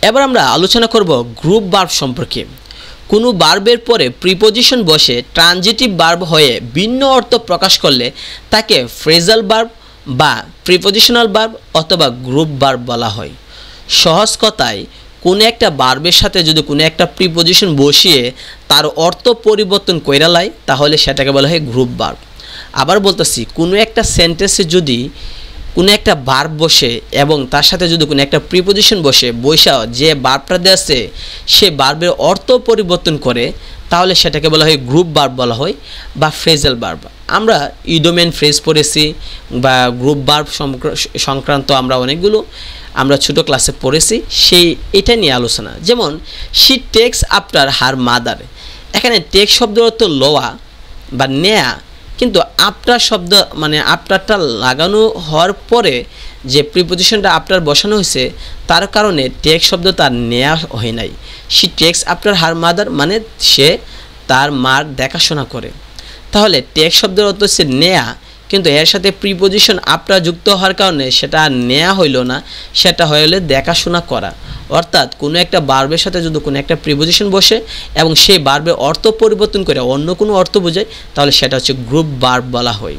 এবার আমরা আলোচনা করব গ্রুপ ভার্ব সম্পর্কে। কোনো ভার্বের পরে প্রিপোজিশন বসে ট্রানজিটিভ ভার্ব হয়ে ভিন্ন অর্থ প্রকাশ করলে তাকে ফ্রেজাল ভার্ব বা প্রিপোজিশনাল ভার্ব অথবা গ্রুপ ভার্ব বলা হয়। সহজ কথায় কোনো একটা ভার্বের সাথে যদি কোনো একটা প্রিপোজিশন বসিয়ে তার অর্থ পরিবর্তন কইরা লাই তাহলে সেটাকে বলা হয় গ্রুপ ভার্ব। আবার বলতেছি, কোনো একটা সেন্টেন্সে যদি কোনো একটা ভার্ব বসে এবং তার সাথে যদি কোনো একটা প্রিপোজিশন বসে বৈশা যে ভার্বটা দেওয়া আছে সে ভার্বের অর্থ পরিবর্তন করে তাহলে সেটাকে বলা হয় গ্রুপ ভার্ব বলা হয় বা ফ্রেজাল ভার্ব। আমরা ইডোমেন ফ্রেজ পড়েছি বা গ্রুপ ভার্ব সংক্রান্ত আমরা অনেকগুলো আমরা ছোটো ক্লাসে পড়েছি, সেই এটা নিয়ে আলোচনা। যেমন she takes after her mother, এখানে টেক শব্দের অর্থ লওয়া বা নেয়া, কিন্তু আফটার শব্দ মানে আফটারটা লাগানো হওয়ার পরে যে প্রিপোজিশনটা আফটার বসানো হয়েছে তার কারণে টেক শব্দ তার নেয়া হয় নাই। She takes after her mother মানে সে তার মার দেখাশোনা করে। তাহলে টেক শব্দের অর্থ হচ্ছে নেয়া, কিন্তু এর সাথে প্রিপোজিশন আফটার যুক্ত হওয়ার কারণে সেটা আর নেয়া হইল না, সেটা হইলে দেখাশোনা করা। অর্থাৎ কোনো একটা ভার্বের সাথে যদি কোনো একটা প্রিপোজিশন বসে এবং সেই ভার্বের অর্থ পরিবর্তন করে অন্য কোনো অর্থ বোঝায় তাহলে সেটা হচ্ছে গ্রুপ ভার্ব বলা হয়।